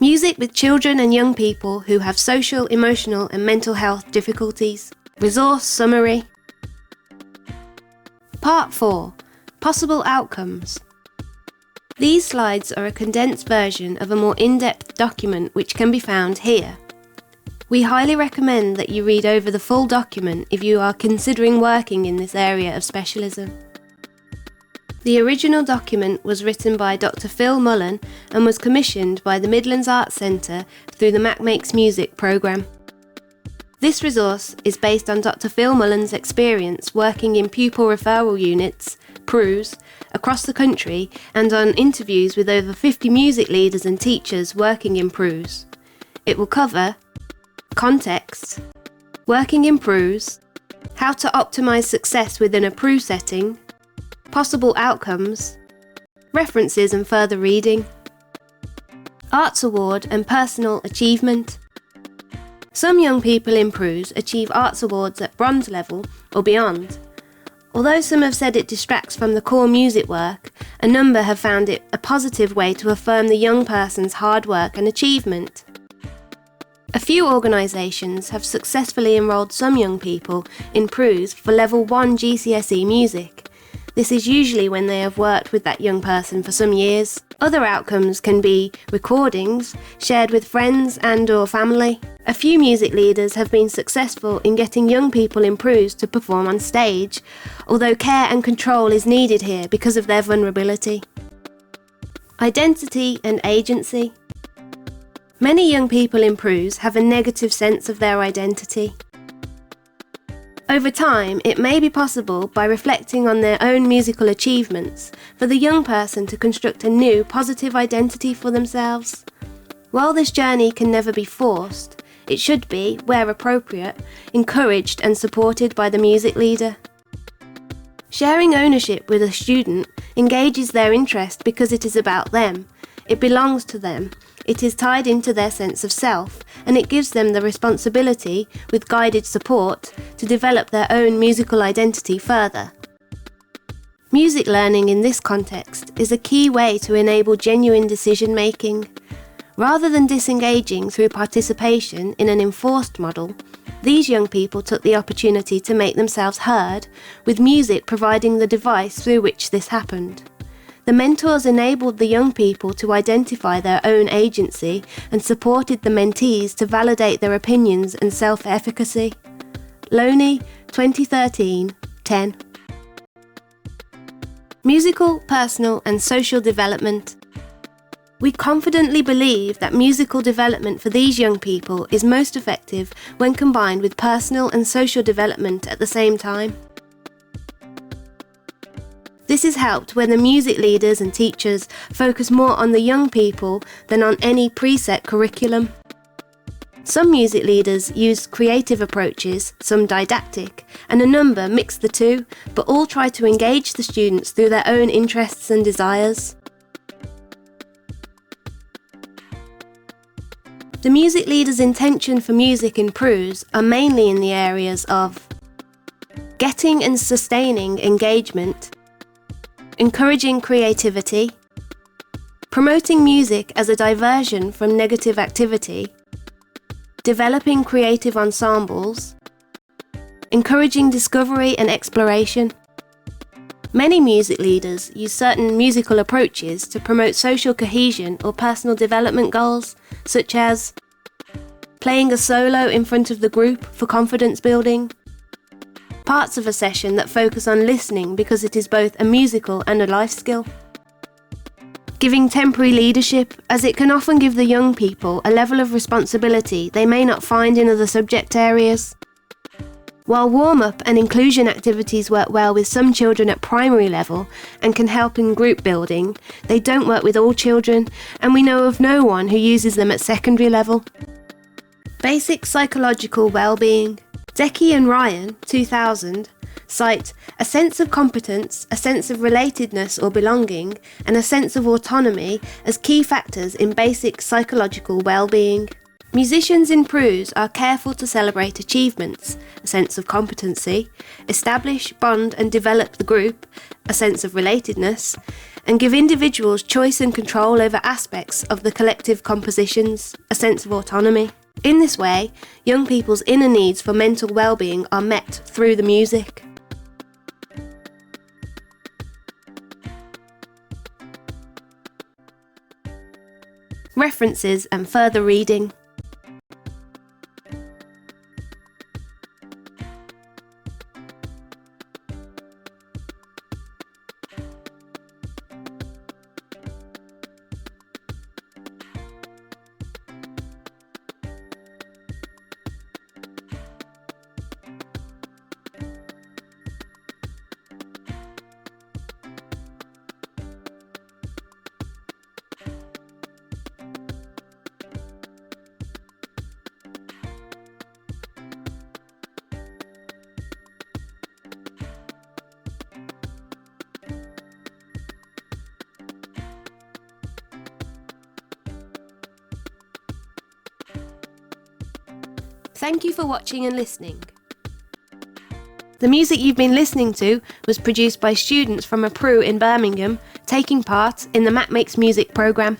Music with children and young people who have social, emotional and mental health difficulties. Resource summary. Part 4. Possible outcomes. These slides are a condensed version of a more in-depth document which can be found here. We highly recommend that you read over the full document if you are considering working in this area of specialism. The original document was written by Dr Phil Mullen and was commissioned by the Midlands Arts Centre through the Mac Makes Music programme. This resource is based on Dr Phil Mullen's experience working in pupil referral units, PRUs, across the country and on interviews with over 50 music leaders and teachers working in PRUs. It will cover context, working in PRUs, how to optimise success within a PRU setting, possible outcomes, references and further reading, Arts Award and personal achievement. Some young people in PRUs achieve Arts Awards at bronze level or beyond. Although some have said it distracts from the core music work, a number have found it a positive way to affirm the young person's hard work and achievement. A few organisations have successfully enrolled some young people in PRUs for Level 1 GCSE music. This is usually when they have worked with that young person for some years. Other outcomes can be recordings, shared with friends and/or family. A few music leaders have been successful in getting young people in PRUs to perform on stage, although care and control is needed here because of their vulnerability. Identity and agency. Many young people in PRUs have a negative sense of their identity. Over time, it may be possible, by reflecting on their own musical achievements, for the young person to construct a new, positive identity for themselves. While this journey can never be forced, it should be, where appropriate, encouraged and supported by the music leader. Sharing ownership with a student engages their interest because it is about them, it belongs to them, it is tied into their sense of self, and it gives them the responsibility, with guided support, to develop their own musical identity further. Music learning in this context is a key way to enable genuine decision-making. Rather than disengaging through participation in an enforced model, these young people took the opportunity to make themselves heard, with music providing the device through which this happened. The mentors enabled the young people to identify their own agency and supported the mentees to validate their opinions and self-efficacy. Loney, 2013, 10. Musical, personal and social development. We confidently believe that musical development for these young people is most effective when combined with personal and social development at the same time. This is helped when the music leaders and teachers focus more on the young people than on any preset curriculum. Some music leaders use creative approaches, some didactic, and a number mix the two, but all try to engage the students through their own interests and desires. The music leader's intention for music in PRUs are mainly in the areas of getting and sustaining engagement, encouraging creativity, promoting music as a diversion from negative activity, developing creative ensembles, encouraging discovery and exploration. Many music leaders use certain musical approaches to promote social cohesion or personal development goals, such as playing a solo in front of the group for confidence building, parts of a session that focus on listening because it is both a musical and a life skill. Giving temporary leadership, as it can often give the young people a level of responsibility they may not find in other subject areas. While warm-up and inclusion activities work well with some children at primary level and can help in group building, they don't work with all children, and we know of no one who uses them at secondary level. Basic psychological well-being. Decky and Ryan, 2000, cite a sense of competence, a sense of relatedness or belonging, and a sense of autonomy as key factors in basic psychological well-being. Musicians in PRUs are careful to celebrate achievements, a sense of competency, establish, bond and develop the group, a sense of relatedness, and give individuals choice and control over aspects of the collective compositions, a sense of autonomy. In this way, young people's inner needs for mental well-being are met through the music. References and further reading. Thank you for watching and listening. The music you've been listening to was produced by students from a PRU in Birmingham, taking part in the Matt Makes Music programme.